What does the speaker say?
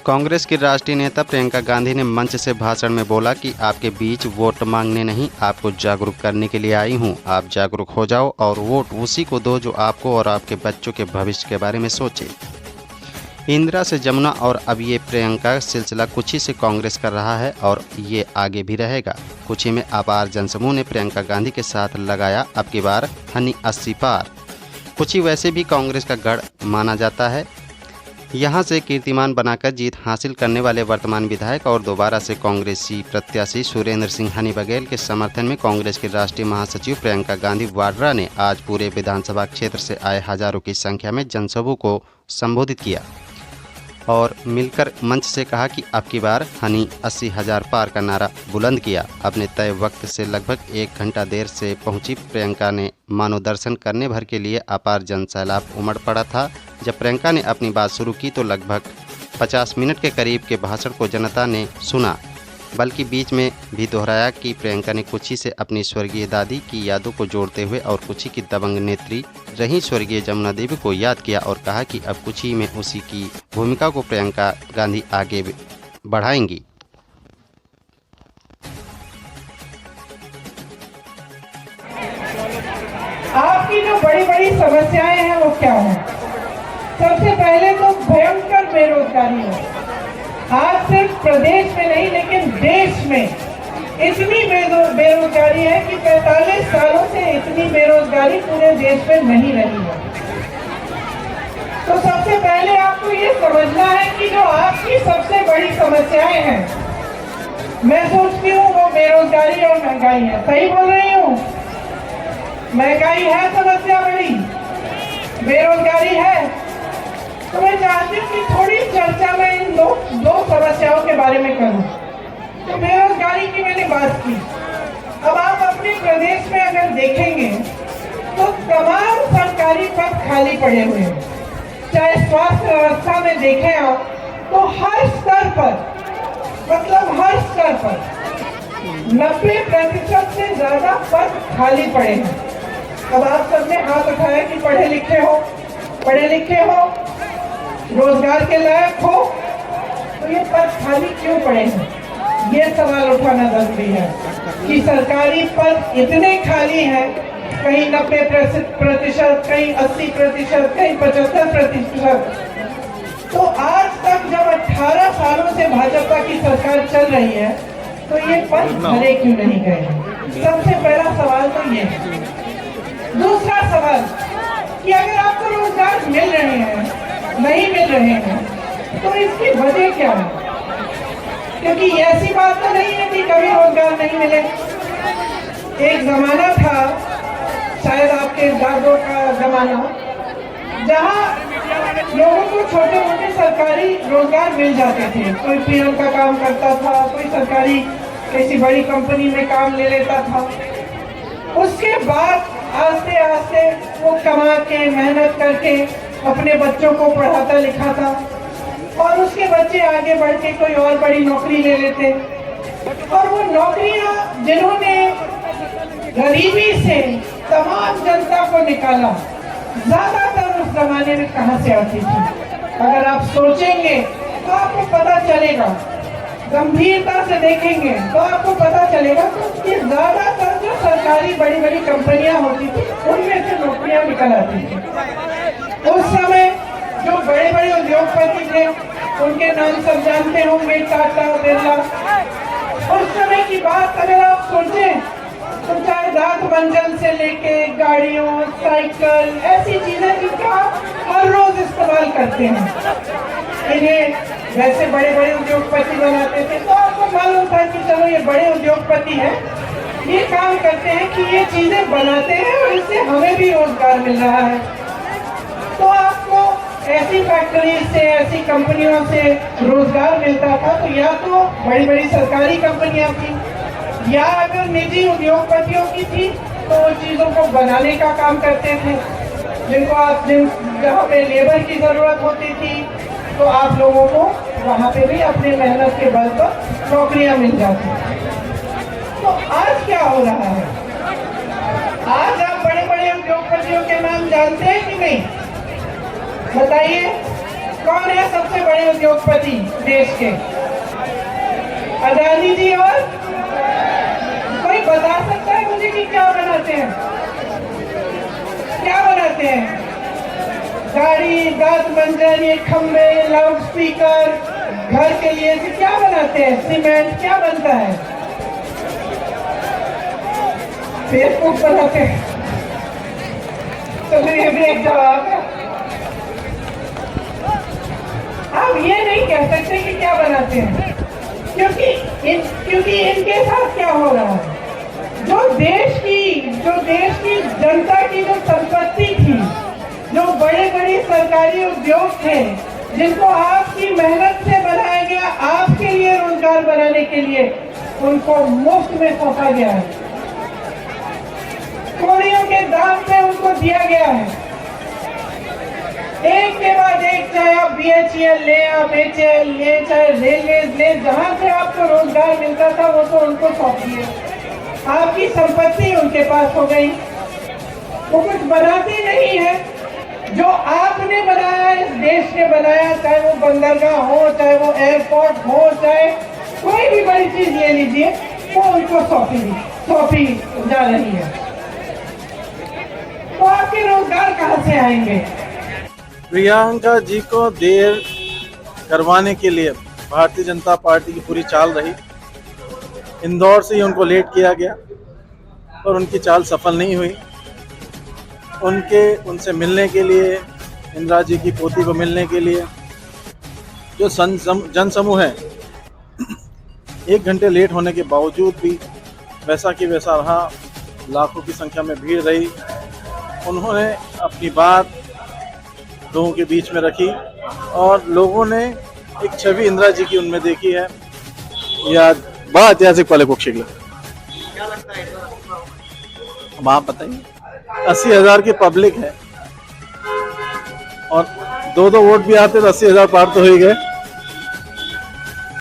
कांग्रेस की राष्ट्रीय नेता प्रियंका गांधी ने मंच से भाषण में बोला कि आपके बीच वोट मांगने नहीं, आपको जागरूक करने के लिए आई हूं। आप जागरूक हो जाओ और वोट उसी को दो जो आपको और आपके बच्चों के भविष्य के बारे में सोचे। इंदिरा से जमुना और अब ये प्रियंका सिलसिला कुछी से कांग्रेस कर रहा है और ये आगे भी रहेगा। कुछी में अपार जनसमूह ने प्रियंका गांधी के साथ लगाया अब की बार हनी 80 पार। कुछी वैसे भी कांग्रेस का गढ़ माना जाता है। यहां से कीर्तिमान बनाकर जीत हासिल करने वाले वर्तमान विधायक और दोबारा से कांग्रेसी प्रत्याशी सुरेंद्र सिंह हनी बघेल के समर्थन में कांग्रेस की राष्ट्रीय महासचिव प्रियंका गांधी वाड्रा ने आज पूरे विधानसभा क्षेत्र से आए हजारों की संख्या में जनसभा को संबोधित किया और मिलकर मंच से कहा कि अब की बार हनी 80,000 पार का नारा बुलंद किया। अपने तय वक्त से लगभग 1 घंटा देर से पहुंची प्रियंका ने मानव दर्शन करने भर के लिए अपार जनसैलाब उमड़ पड़ा था। जब प्रियंका ने अपनी बात शुरू की तो लगभग 50 मिनट के करीब के भाषण को जनता ने सुना, बल्कि बीच में भी दोहराया कि प्रियंका ने कुछी से अपनी स्वर्गीय दादी की यादों को जोड़ते हुए और कुछी की दबंग नेत्री रही स्वर्गीय जमुना देवी को याद किया और कहा कि अब कुछी में उसी की भूमिका को प्रियंका गांधी आगे बढ़ाएंगी। आपकी जो बड़ी बड़ी समस्याएं हैं वो क्या है? सबसे पहले तो भयंकर बेरोजगारी है। आज सिर्फ प्रदेश में नहीं लेकिन देश में इतनी बेरोजगारी है कि 45 सालों से इतनी बेरोजगारी पूरे देश में नहीं रही है। तो सबसे पहले आपको ये समझना है कि जो आपकी सबसे बड़ी समस्याएं हैं, मैं सोचती हूँ वो बेरोजगारी और महंगाई है। सही बोल रही हूँ? महंगाई है समस्या बड़ी, बेरोजगारी है। तो मैं चाहती हूँ कि थोड़ी चर्चा मैं इन दो समस्याओं के बारे में करूँ। तो बेरोजगारी की मैंने बात की। अब आप अपने प्रदेश में अगर देखेंगे तो तमाम सरकारी पद खाली पड़े हुए हैं। चाहे स्वास्थ्य व्यवस्था में देखें आप तो हर स्तर पर, मतलब हर स्तर पर 90% से ज्यादा पद खाली पड़े हैं। अब आप सबने हाथ उठाया कि पढ़े लिखे हो, रोजगार के लायक हो, तो ये पद खाली क्यों पड़े हैं? ये सवाल उठाना जरूरी है कि सरकारी पद इतने खाली हैं, कहीं 90%, कहीं 80%, कहीं 75%। तो आज तक जब 18 सालों से भाजपा की सरकार चल रही है तो ये पद भरे क्यों नहीं गए? सबसे पहला सवाल तो ये है। दूसरा सवाल कि अगर आपको रोजगार मिल रहे हैं, नहीं मिल रहे हैं, तो इसकी वजह क्या है? क्योंकि ऐसी बात तो नहीं है कि कभी रोजगार नहीं मिले। एक जमाना था, शायद आपके दादों का जमाना, जहां लोगों को छोटे मोटे सरकारी रोजगार मिल जाते थे। कोई पीएम का काम करता था, कोई सरकारी किसी बड़ी कंपनी में काम ले लेता था। उसके बाद आस्ते आस्ते वो कमा के मेहनत करके अपने बच्चों को पढ़ाता लिखाता और उसके बच्चे आगे बढ़ के कोई और बड़ी नौकरी ले लेते। और वो नौकरियां जिन्होंने गरीबी से तमाम जनता को निकाला, ज्यादातर उस जमाने में कहां से आती थी? अगर आप सोचेंगे तो आपको पता चलेगा, गंभीरता से देखेंगे तो आपको पता चलेगा कि ज्यादातर जो सरकारी बड़ी बड़ी कंपनियां होती थी उनमें से नौकरियां निकल आती थी। उस समय जो बड़े बड़े उद्योगपति थे उनके नाम सब जानते होंगे, टाटा, बिरला। उस समय की बात अगर आप सोचें तो चाहे दांत मंजन से लेके गाड़ियों, साइकिल, ऐसी चीजें जिनका आप हर रोज इस्तेमाल करते हैं, इन्हें वैसे बड़े बड़े उद्योगपति बनाते थे। तो आपको मालूम था कि चलो ये बड़े उद्योगपति हैं, ये काम करते हैं कि ये चीजें बनाते हैं और इससे हमें भी रोजगार मिल रहा है। तो आपको ऐसी फैक्ट्री से, ऐसी कंपनियों से रोजगार मिलता था। तो या तो बड़ी बड़ी सरकारी कंपनियां थी या अगर निजी उद्योगपतियों की थी तो उन चीजों को बनाने का काम करते थे, जहाँ पे लेबर की जरूरत होती थी तो आप लोगों को वहाँ पे भी अपने मेहनत के बल पर नौकरियां मिल जाती। तो आज क्या हो रहा है? आज आप बड़े बड़े उद्योगपतियों के नाम जानते हैं कि नहीं? बताइए। कौन है सबसे बड़े उद्योगपति देश के? अदानी जी। और कोई बता सकता है मुझे कि क्या बनाते हैं? क्या बनाते हैं? गाड़ी, दांत मंजन, ये खंबे, लाउड स्पीकर, घर के लिए से क्या बनाते हैं? सीमेंट क्या बनता है? फेसबुक बनाते हैं। तो ये भी एक जवाब है। आप ये नहीं कह सकते कि क्या बनाते हैं, क्योंकि इनके साथ क्या हो रहा है? जो देश की जनता की जो संपत्ति थी, जो बड़े बड़े सरकारी उद्योग थे, जिनको आपकी मेहनत से बनाया गया, आपके लिए रोजगार बनाने के लिए, उनको मुफ्त में सौंपा गया है। कौड़ियों के दाम पे उनको दिया गया है। एक के बाद एक, चाहे आप BHEL ले, आप HAL ले, चाहे रेलवे ले, जहां से आपको रोजगार मिलता था वो तो उनको सौंप दिए। आपकी संपत्ति उनके पास हो गई। वो कुछ बनाते नहीं है। जो आपने बनाया, इस देश ने बनाया, चाहे वो बंदरगाह हो, चाहे वो एयरपोर्ट हो, चाहे कोई भी बड़ी चीज ले लीजिए, वो उनको सौंपी जा रही है। तो आपके रोजगार कहां से आएंगे? प्रियंका जी को देर करवाने के लिए भारतीय जनता पार्टी की पूरी चाल रही। इंदौर से ही उनको लेट किया गया और उनकी चाल सफल नहीं हुई। उनसे मिलने के लिए, इंदिरा जी की पोती को मिलने के लिए जो जनसमूह है, 1 घंटे लेट होने के बावजूद भी वैसा कि वैसा रहा। लाखों की संख्या में भीड़ रही। उन्होंने अपनी बात लोगों के बीच में रखी और लोगों ने एक छवि इंदिरा जी की उनमें देखी है। या बड़ा ऐतिहासिक पल है शिकला। अब आप बताइए, 80,000 की पब्लिक है और 2-2 वोट भी आते तो 80,000 पार तो हो ही गए।